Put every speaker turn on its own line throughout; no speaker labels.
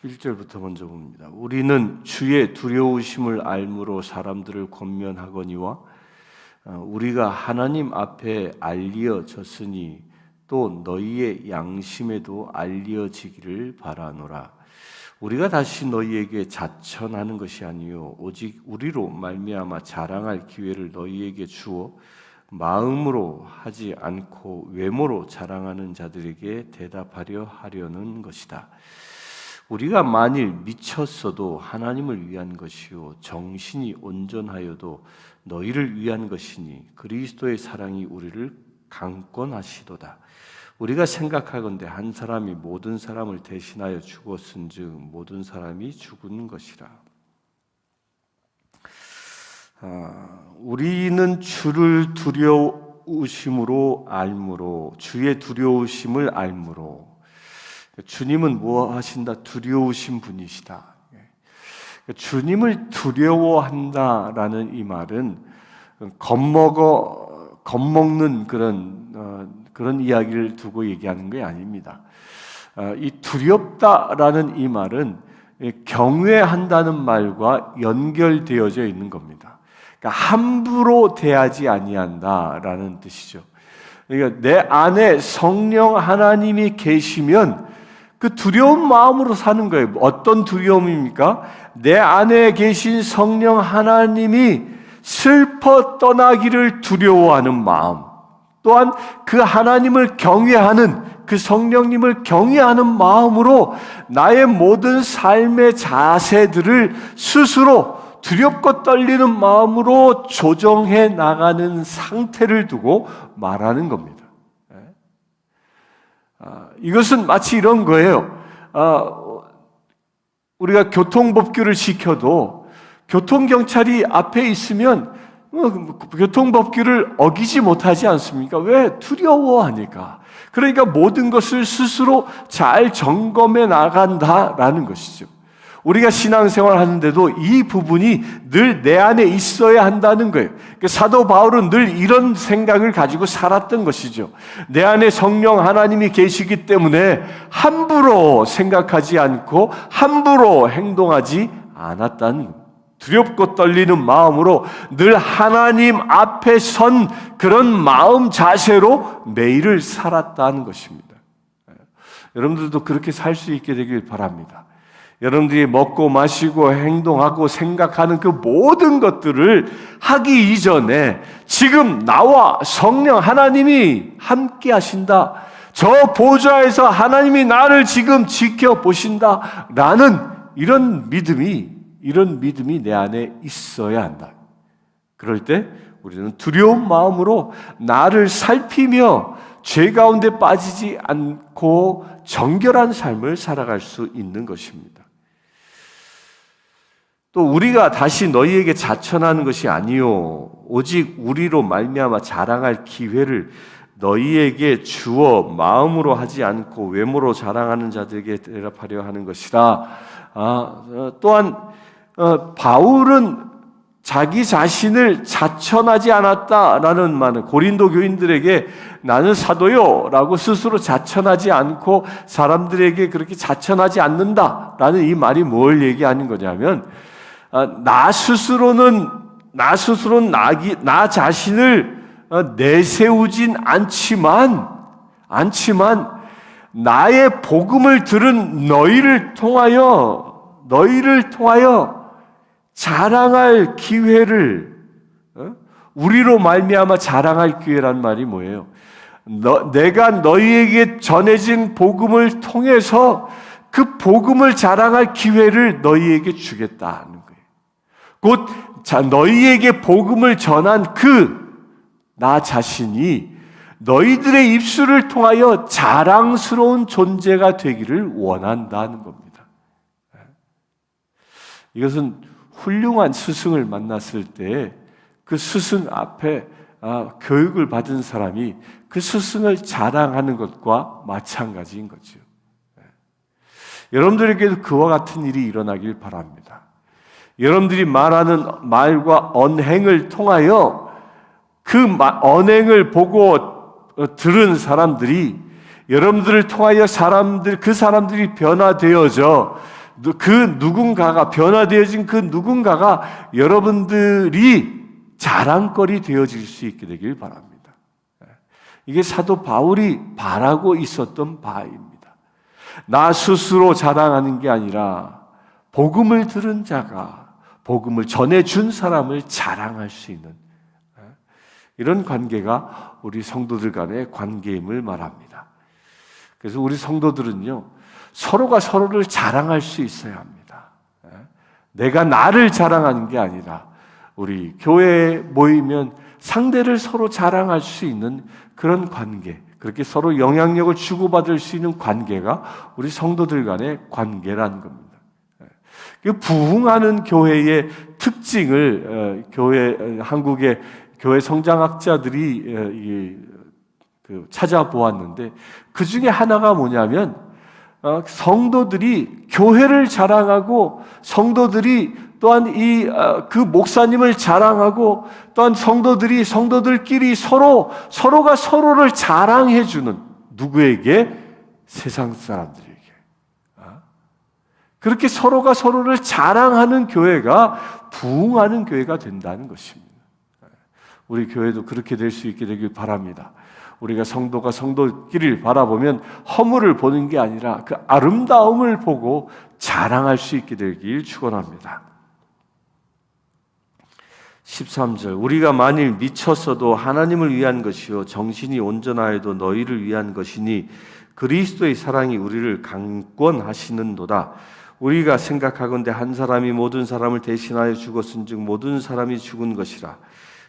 11절부터 먼저 봅니다. 우리는 주의 두려우심을 알므로 사람들을 권면하거니와 우리가 하나님 앞에 알리어졌으니 또 너희의 양심에도 알리어지기를 바라노라. 우리가 다시 너희에게 자천하는 것이 아니요 오직 우리로 말미암아 자랑할 기회를 너희에게 주어 마음으로 하지 않고 외모로 자랑하는 자들에게 대답하려 하려는 것이다. 우리가 만일 미쳤어도 하나님을 위한 것이요 정신이 온전하여도 너희를 위한 것이니 그리스도의 사랑이 우리를 강권하시도다. 우리가 생각하건대 한 사람이 모든 사람을 대신하여 죽었은즉 모든 사람이 죽은 것이라. 우리는 주를 두려우심으로 알므로 주의 두려우심을 알므로. 주님은 뭐 하신다? 두려우신 분이시다. 주님을 두려워한다라는 이 말은 겁먹는 그런 이야기를 두고 얘기하는 게 아닙니다. 이 두렵다라는 이 말은 경외한다는 말과 연결되어져 있는 겁니다. 그러니까 함부로 대하지 아니한다라는 뜻이죠. 그러니까 내 안에 성령 하나님이 계시면 그 두려운 마음으로 사는 거예요. 어떤 두려움입니까? 내 안에 계신 성령 하나님이 슬퍼 떠나기를 두려워하는 마음, 또한 그 하나님을 경외하는, 그 성령님을 경외하는 마음으로 나의 모든 삶의 자세들을 스스로 두렵고 떨리는 마음으로 조정해 나가는 상태를 두고 말하는 겁니다. 이것은 마치 이런 거예요. 우리가 교통법규를 지켜도 교통경찰이 앞에 있으면 교통법규를 어기지 못하지 않습니까? 왜? 두려워하니까. 그러니까 모든 것을 스스로 잘 점검해 나간다라는 것이죠. 우리가 신앙생활 하는데도 이 부분이 늘 내 안에 있어야 한다는 거예요. 사도 바울은 늘 이런 생각을 가지고 살았던 것이죠. 내 안에 성령 하나님이 계시기 때문에 함부로 생각하지 않고 함부로 행동하지 않았다는 겁니다. 두렵고 떨리는 마음으로 늘 하나님 앞에 선 그런 마음 자세로 매일을 살았다는 것입니다. 여러분들도 그렇게 살 수 있게 되길 바랍니다. 여러분들이 먹고 마시고 행동하고 생각하는 그 모든 것들을 하기 이전에 지금 나와 성령 하나님이 함께 하신다. 저 보좌에서 하나님이 나를 지금 지켜보신다. 라는 이런 믿음이 내 안에 있어야 한다. 그럴 때 우리는 두려운 마음으로 나를 살피며 죄 가운데 빠지지 않고 정결한 삶을 살아갈 수 있는 것입니다. 또 우리가 다시 너희에게 자천하는 것이 아니요 오직 우리로 말미암아 자랑할 기회를 너희에게 주어 마음으로 하지 않고 외모로 자랑하는 자들에게 대답하려 하는 것이라. 또한 바울은 자기 자신을 자천하지 않았다라는 말은 고린도 교인들에게 나는 사도요 라고 스스로 자천하지 않고 사람들에게 그렇게 자천하지 않는다라는 이 말이 뭘 얘기하는 거냐면 나 스스로는 나 자신을 내세우진 않지만 나의 복음을 들은 너희를 통하여 자랑할 기회를 우리로 말미암아 자랑할 기회란 말이 뭐예요? 내가 너희에게 전해진 복음을 통해서 그 복음을 자랑할 기회를 너희에게 주겠다는 거예요. 곧 너희에게 복음을 전한 나 자신이 너희들의 입술을 통하여 자랑스러운 존재가 되기를 원한다는 겁니다. 이것은 훌륭한 스승을 만났을 때 그 스승 앞에 교육을 받은 사람이 그 스승을 자랑하는 것과 마찬가지인 거죠. 여러분들에게도 그와 같은 일이 일어나길 바랍니다. 여러분들이 말하는 말과 언행을 통하여 그 언행을 보고 들은 사람들이 여러분들을 통하여 그 사람들이 변화되어져 그 누군가가, 변화되어진 그 누군가가 여러분들이 자랑거리 되어질 수 있게 되길 바랍니다. 이게 사도 바울이 바라고 있었던 바입니다. 나 스스로 자랑하는 게 아니라 복음을 들은 자가, 복음을 전해준 사람을 자랑할 수 있는 이런 관계가 우리 성도들 간의 관계임을 말합니다. 그래서 우리 성도들은요, 서로가 서로를 자랑할 수 있어야 합니다. 내가 나를 자랑하는 게 아니라 우리 교회에 모이면 상대를 서로 자랑할 수 있는 그런 관계, 그렇게 서로 영향력을 주고받을 수 있는 관계가 우리 성도들 간의 관계라는 겁니다. 부흥하는 교회의 특징을 한국의 교회 성장학자들이 찾아보았는데, 그 중에 하나가 뭐냐면 성도들이 교회를 자랑하고, 성도들이 또한 그 목사님을 자랑하고, 또한 성도들끼리 서로가 서로를 자랑해주는, 누구에게? 세상 사람들에게. 그렇게 서로가 서로를 자랑하는 교회가 부흥하는 교회가 된다는 것입니다. 우리 교회도 그렇게 될 수 있게 되길 바랍니다. 우리가 성도가 성도끼리를 바라보면 허물을 보는 게 아니라 그 아름다움을 보고 자랑할 수 있게 되길 축원합니다. 13절, 우리가 만일 미쳤어도 하나님을 위한 것이요 정신이 온전하여도 너희를 위한 것이니 그리스도의 사랑이 우리를 강권하시는도다. 우리가 생각하건대 한 사람이 모든 사람을 대신하여 죽었은즉 모든 사람이 죽은 것이라.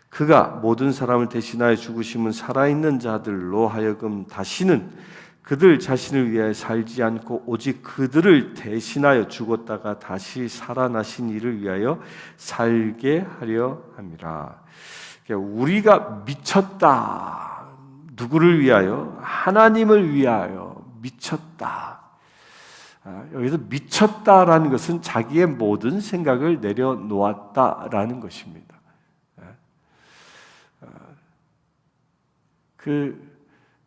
그가 모든 사람을 대신하여 죽으심은 살아있는 자들로 하여금 다시는 그들 자신을 위하여 살지 않고 오직 그들을 대신하여 죽었다가 다시 살아나신 이를 위하여 살게 하려 함이라. 우리가 미쳤다. 누구를 위하여? 하나님을 위하여 미쳤다. 여기서 미쳤다라는 것은 자기의 모든 생각을 내려놓았다라는 것입니다.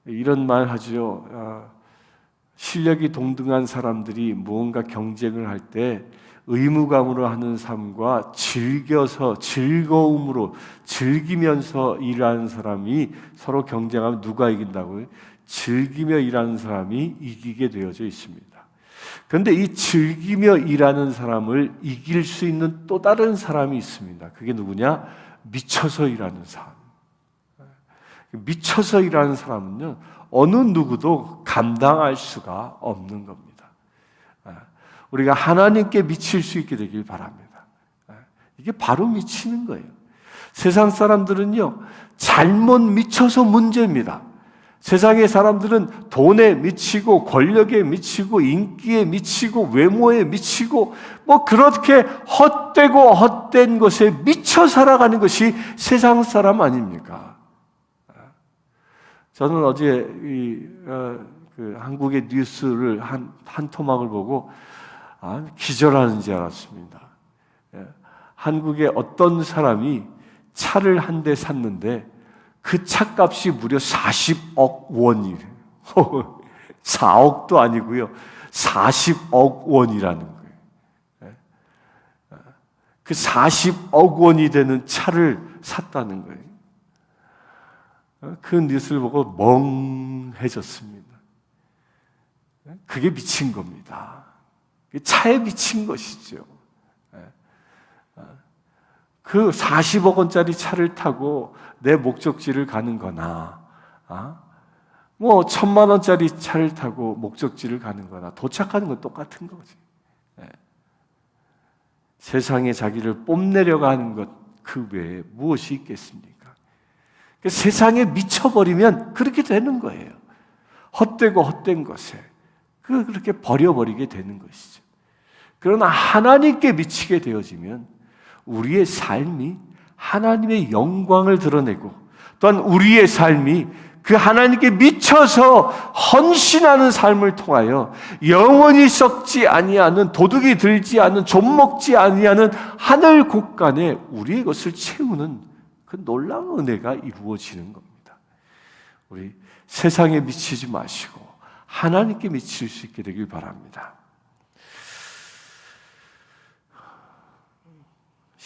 이런 말 하죠. 실력이 동등한 사람들이 무언가 경쟁을 할 때 의무감으로 하는 삶과 즐거움으로 즐기면서 일하는 사람이 서로 경쟁하면 누가 이긴다고요? 즐기며 일하는 사람이 이기게 되어져 있습니다. 그런데 이 즐기며 일하는 사람을 이길 수 있는 또 다른 사람이 있습니다. 그게 누구냐? 미쳐서 일하는 사람. 미쳐서 일하는 사람은요, 어느 누구도 감당할 수가 없는 겁니다. 우리가 하나님께 미칠 수 있게 되길 바랍니다. 이게 바로 미치는 거예요. 세상 사람들은요, 잘못 미쳐서 문제입니다. 세상의 사람들은 돈에 미치고 권력에 미치고 인기에 미치고 외모에 미치고 그렇게 헛되고 헛된 것에 미쳐 살아가는 것이 세상 사람 아닙니까? 저는 어제 한국의 뉴스를 한 토막을 보고 기절하는 줄 알았습니다. 한국의 어떤 사람이 차를 한 대 샀는데 그 차값이 무려 40억 원이래요. 4억도 아니고요. 40억 원이라는 거예요. 그 40억 원이 되는 차를 샀다는 거예요. 그 뉴스를 보고 멍해졌습니다. 그게 미친 겁니다. 차에 미친 것이죠. 그 40억 원짜리 차를 타고 내 목적지를 가는 거나, 1,000만 원짜리 차를 타고 목적지를 가는 거나 도착하는 건 똑같은 거지. 세상에 자기를 뽐내려고 하는 것 그 외에 무엇이 있겠습니까? 세상에 미쳐버리면 그렇게 되는 거예요. 헛되고 헛된 것에 그렇게 버려버리게 되는 것이죠. 그러나 하나님께 미치게 되어지면 우리의 삶이 하나님의 영광을 드러내고, 또한 우리의 삶이 그 하나님께 미쳐서 헌신하는 삶을 통하여 영원히 썩지 아니하는, 도둑이 들지 않는, 좀 먹지 아니하는 하늘 곳간에 우리의 것을 채우는 그 놀라운 은혜가 이루어지는 겁니다. 우리 세상에 미치지 마시고 하나님께 미칠 수 있게 되길 바랍니다.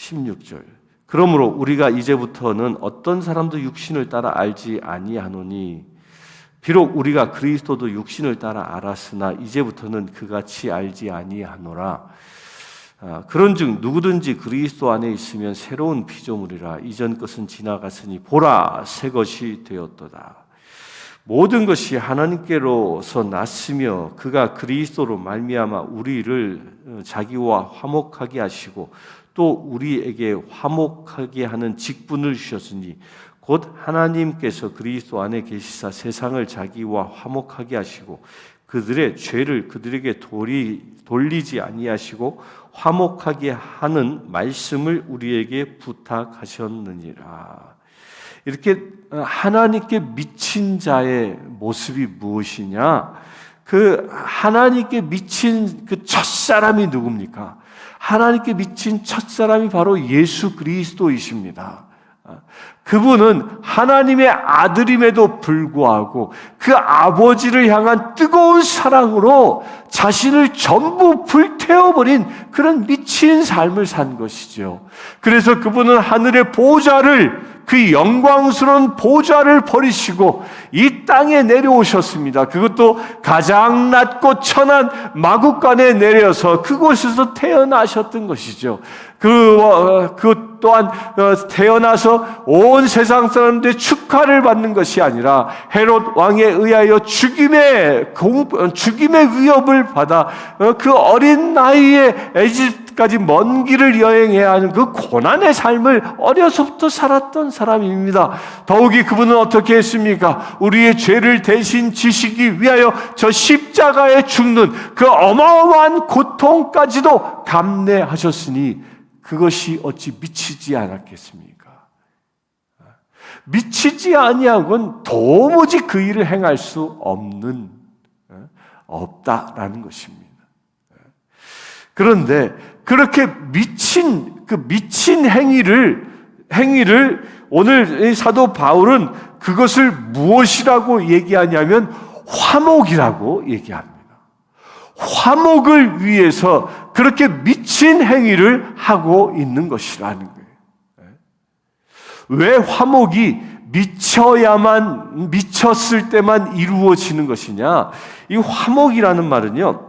16절. 그러므로 우리가 이제부터는 어떤 사람도 육신을 따라 알지 아니하노니 비록 우리가 그리스도도 육신을 따라 알았으나 이제부터는 그같이 알지 아니하노라. 그런즉 누구든지 그리스도 안에 있으면 새로운 피조물이라. 이전 것은 지나갔으니 보라 새 것이 되었도다. 모든 것이 하나님께로서 났으며 그가 그리스도로 말미암아 우리를 자기와 화목하게 하시고 또 우리에게 화목하게 하는 직분을 주셨으니 곧 하나님께서 그리스도 안에 계시사 세상을 자기와 화목하게 하시고 그들의 죄를 그들에게 돌리지 아니하시고 화목하게 하는 말씀을 우리에게 부탁하셨느니라. 이렇게 하나님께 미친 자의 모습이 무엇이냐? 그 하나님께 미친 그 첫사람이 누굽니까? 하나님께 미친 첫사람이 바로 예수 그리스도이십니다. 그분은 하나님의 아들임에도 불구하고 그 아버지를 향한 뜨거운 사랑으로 자신을 전부 불태워버린 그런 미친 삶을 산 것이죠. 그래서 그분은 하늘의 보좌를, 그 영광스러운 보좌를 버리시고 이 땅에 내려오셨습니다. 그것도 가장 낮고 천한 마국간에 내려서 그곳에서 태어나셨던 것이죠. 그 또한 태어나서 온 세상 사람들의 축하를 받는 것이 아니라 헤롯 왕에 의하여 죽임의 위협을 받아 그 어린 나이에 에집트까지 먼 길을 여행해야 하는 그 고난의 삶을 어려서부터 살았던 사람입니다. 더욱이 그분은 어떻게 했습니까? 우리의 죄를 대신 지시기 위하여 저 십자가에 죽는 그 어마어마한 고통까지도 감내하셨으니 그것이 어찌 미치지 않았겠습니까? 미치지 아니하고는 도무지 그 일을 행할 수 없다라는 것입니다. 그런데 그렇게 미친 행위를 오늘 사도 바울은 그것을 무엇이라고 얘기하냐면 화목이라고 얘기합니다. 화목을 위해서 그렇게 미친 행위를 하고 있는 것이라는 거예요. 왜 화목이 미쳤을 때만 이루어지는 것이냐? 이 화목이라는 말은요,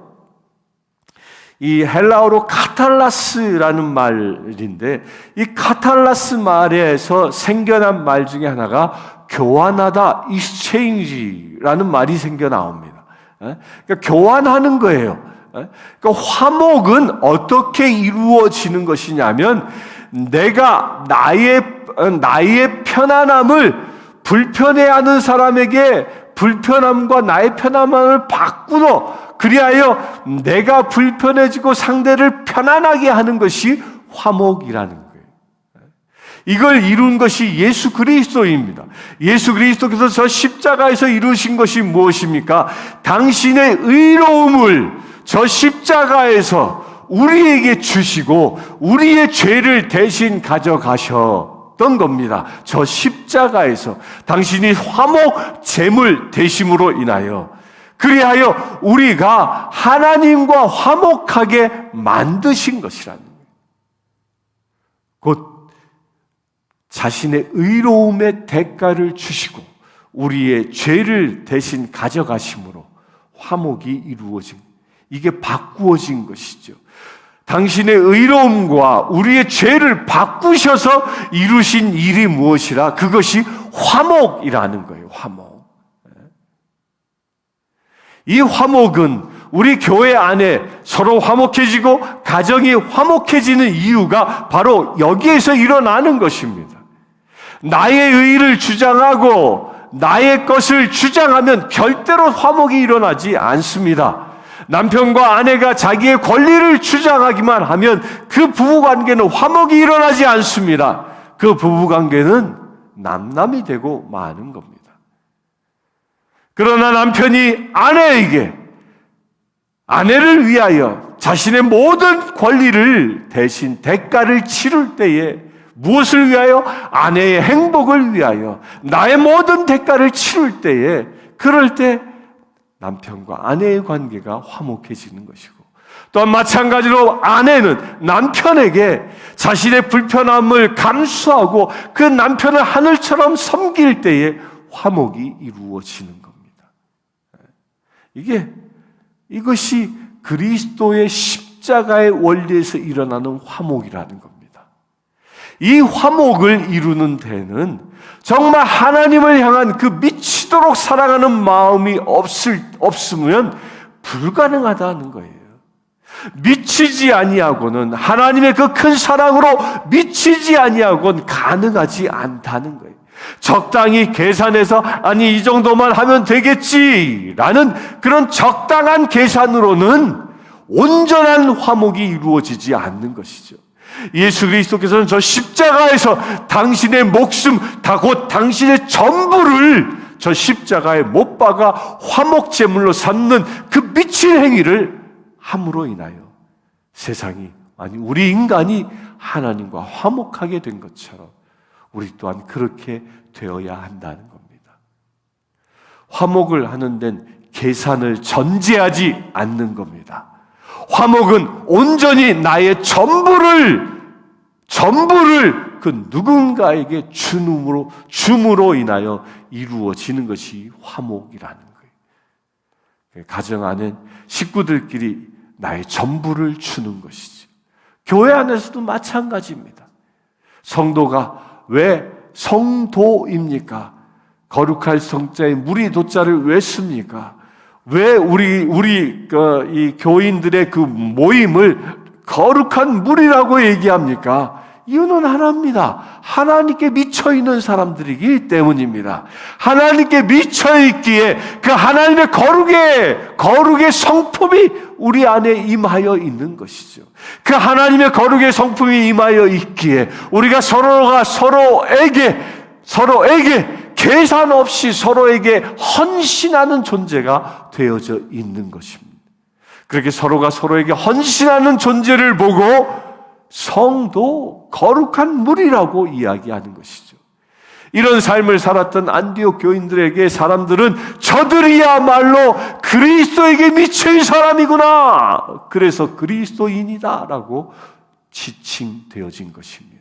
이 헬라어로 카탈라스라는 말인데, 이 카탈라스 말에서 생겨난 말 중에 하나가 교환하다, exchange라는 말이 생겨나옵니다. 그러니까 교환하는 거예요. 그러니까 화목은 어떻게 이루어지는 것이냐면 내가 나의 편안함을 불편해하는 사람에게 불편함과 나의 편안함을 바꾸어 그리하여 내가 불편해지고 상대를 편안하게 하는 것이 화목이라는 거예요. 이걸 이룬 것이 예수 그리스도입니다. 예수 그리스도께서 저 십자가에서 이루신 것이 무엇입니까? 당신의 의로움을 저 십자가에서 우리에게 주시고 우리의 죄를 대신 가져가셨던 겁니다. 저 십자가에서 당신이 화목 제물 되심으로 인하여 그리하여 우리가 하나님과 화목하게 만드신 것이라는 거예요. 곧 자신의 의로움의 대가를 주시고 우리의 죄를 대신 가져가심으로 화목이 이루어진, 이게 바꾸어진 것이죠. 당신의 의로움과 우리의 죄를 바꾸셔서 이루신 일이 무엇이라? 그것이 화목이라는 거예요. 화목. 이 화목은 우리 교회 안에 서로 화목해지고 가정이 화목해지는 이유가 바로 여기에서 일어나는 것입니다. 나의 의를 주장하고 나의 것을 주장하면 절대로 화목이 일어나지 않습니다. 남편과 아내가 자기의 권리를 주장하기만 하면 그 부부관계는 화목이 일어나지 않습니다. 그 부부관계는 남남이 되고 마는 겁니다. 그러나 남편이 아내를 위하여 자신의 모든 권리를 대신 대가를 치를 때에 무엇을 위하여? 아내의 행복을 위하여 나의 모든 대가를 치를 때에, 그럴 때 남편과 아내의 관계가 화목해지는 것이고 또한 마찬가지로 아내는 남편에게 자신의 불편함을 감수하고 그 남편을 하늘처럼 섬길 때에 화목이 이루어지는 겁니다. 이것이 그리스도의 십자가의 원리에서 일어나는 화목이라는 겁니다. 이 화목을 이루는 데는 정말 하나님을 향한 그 미치도록 사랑하는 마음이 없으면 불가능하다는 거예요. 미치지 아니하고는, 하나님의 그 큰 사랑으로 미치지 아니하고는 가능하지 않다는 거예요. 적당히 계산해서 아니 이 정도만 하면 되겠지라는 그런 적당한 계산으로는 온전한 화목이 이루어지지 않는 것이죠. 예수 그리스도께서는 저 십자가에서 당신의 목숨, 곧 당신의 전부를 저 십자가에 못 박아 화목 제물로 삼는 그 미친 행위를 함으로 인하여 세상이, 아니 우리 인간이 하나님과 화목하게 된 것처럼 우리 또한 그렇게 되어야 한다는 겁니다. 화목을 하는 데는 계산을 전제하지 않는 겁니다. 화목은 온전히 나의 전부를 그 누군가에게 줌으로 인하여 이루어지는 것이 화목이라는 거예요. 가정 안에 식구들끼리 나의 전부를 주는 것이지. 교회 안에서도 마찬가지입니다. 성도가 왜 성도입니까? 거룩할 성자에 무리 도자를 왜 씁니까? 왜 이 교인들의 그 모임을 거룩한 무리라고 얘기합니까? 이유는 하나입니다. 하나님께 미쳐있는 사람들이기 때문입니다. 하나님께 미쳐있기에 그 하나님의 거룩의 성품이 우리 안에 임하여 있는 것이죠. 그 하나님의 거룩의 성품이 임하여 있기에 우리가 서로에게 계산 없이 서로에게 헌신하는 존재가 되어져 있는 것입니다. 그렇게 서로가 서로에게 헌신하는 존재를 보고 성도, 거룩한 무리라고 이야기하는 것이죠. 이런 삶을 살았던 안디옥 교인들에게 사람들은 저들이야말로 그리스도에게 미친 사람이구나, 그래서 그리스도인이다 라고 지칭되어진 것입니다.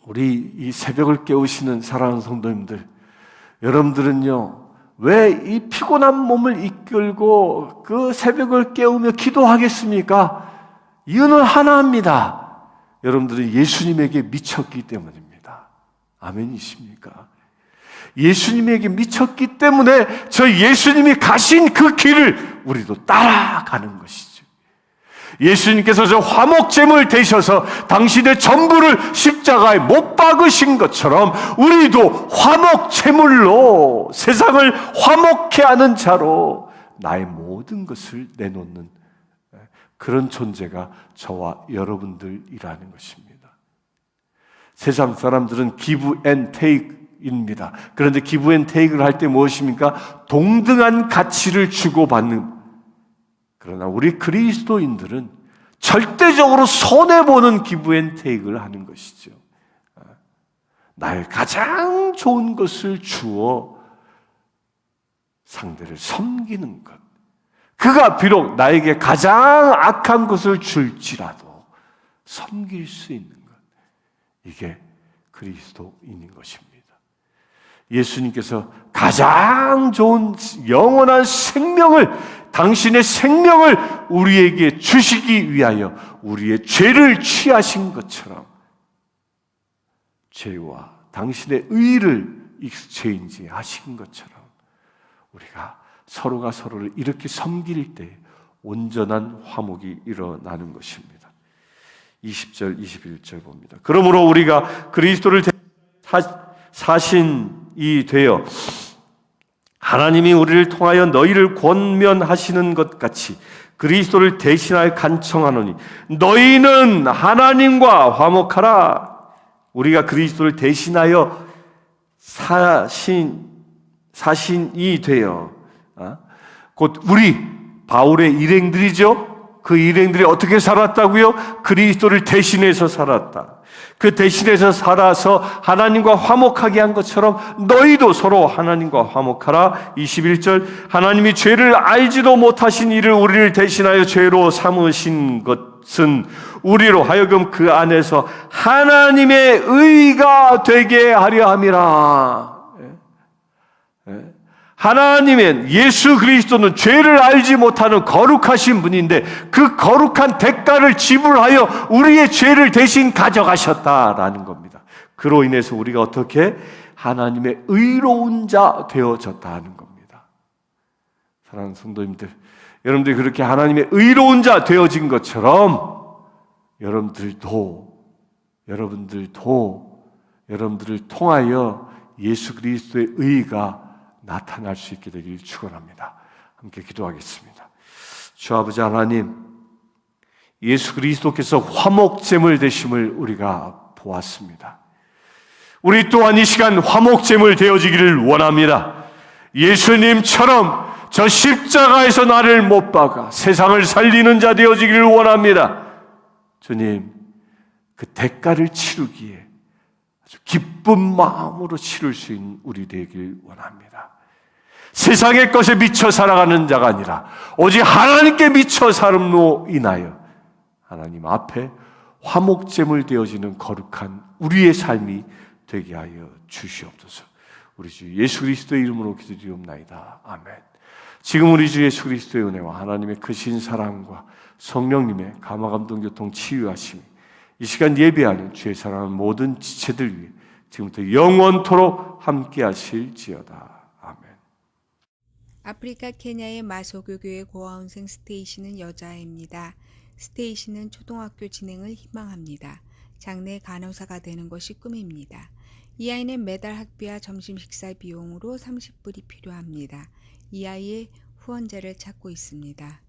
우리 이 새벽을 깨우시는 사랑하는 성도님들, 여러분들은요, 왜 이 피곤한 몸을 이끌고 그 새벽을 깨우며 기도하겠습니까? 이유는 하나입니다. 여러분들은 예수님에게 미쳤기 때문입니다. 아멘이십니까? 예수님에게 미쳤기 때문에 저 예수님이 가신 그 길을 우리도 따라가는 것이죠. 예수님께서 저 화목제물 되셔서 당신의 전부를 십자가에 못 박으신 것처럼 우리도 화목제물로 세상을 화목케 하는 자로 나의 모든 것을 내놓는 그런 존재가 저와 여러분들이라는 것입니다. 세상 사람들은 give and take입니다. 그런데 give and take를 할 때 무엇입니까? 동등한 가치를 주고받는. 그러나 우리 그리스도인들은 절대적으로 손해보는 give and take를 하는 것이죠. 나의 가장 좋은 것을 주어 상대를 섬기는 것. 그가 비록 나에게 가장 악한 것을 줄지라도 섬길 수 있는 것. 이게 그리스도인인 것입니다. 예수님께서 가장 좋은 영원한 생명을, 당신의 생명을 우리에게 주시기 위하여 우리의 죄를 취하신 것처럼 죄와 당신의 의를 익스체인지 하신 것처럼 우리가 서로가 서로를 이렇게 섬길 때 온전한 화목이 일어나는 것입니다. 20절, 21절 봅니다. 그러므로 우리가 그리스도를 사신이 되어 하나님이 우리를 통하여 너희를 권면하시는 것 같이 그리스도를 대신하여 간청하노니 너희는 하나님과 화목하라. 우리가 그리스도를 대신하여 사신이 되어 곧 우리 바울의 일행들이죠. 그 일행들이 어떻게 살았다고요? 그리스도를 대신해서 살았다. 그 대신해서 살아서 하나님과 화목하게 한 것처럼 너희도 서로 하나님과 화목하라. 21절, 하나님이 죄를 알지도 못하신 이를 우리를 대신하여 죄로 삼으신 것은 우리로 하여금 그 안에서 하나님의 의가 되게 하려 함이라. 하나님의 예수 그리스도는 죄를 알지 못하는 거룩하신 분인데 그 거룩한 대가를 지불하여 우리의 죄를 대신 가져가셨다라는 겁니다. 그로 인해서 우리가 어떻게 하나님의 의로운 자 되어졌다는 겁니다. 사랑하는 성도님들, 여러분들이 그렇게 하나님의 의로운 자 되어진 것처럼 여러분들을 통하여 예수 그리스도의 의가 나타날 수 있게 되길 축원합니다. 함께 기도하겠습니다. 주 아버지 하나님, 예수 그리스도께서 화목제물 되심을 우리가 보았습니다. 우리 또한 이 시간 화목제물 되어지기를 원합니다. 예수님처럼 저 십자가에서 나를 못 박아 세상을 살리는 자 되어지기를 원합니다. 주님, 그 대가를 치르기에 아주 기쁜 마음으로 치를 수 있는 우리 되길 원합니다. 세상의 것에 미쳐 살아가는 자가 아니라 오직 하나님께 미쳐 살음으로 인하여 하나님 앞에 화목제물 되어지는 거룩한 우리의 삶이 되게 하여 주시옵소서. 우리 주 예수 그리스도의 이름으로 기도드리옵나이다. 아멘. 지금 우리 주 예수 그리스도의 은혜와 하나님의 크신 사랑과 성령님의 감화감동 교통 치유하심이 이 시간 예배하는 주의 사랑하는 모든 지체들 위해 지금부터 영원토록 함께 하실지어다.
아프리카 케냐의 마소교교의 고아원생 스테이시는 여자아이입니다. 스테이시는 초등학교 진행을 희망합니다. 장래 간호사가 되는 것이 꿈입니다. 이 아이는 매달 학비와 점심 식사 비용으로 30불이 필요합니다. 이 아이의 후원자를 찾고 있습니다.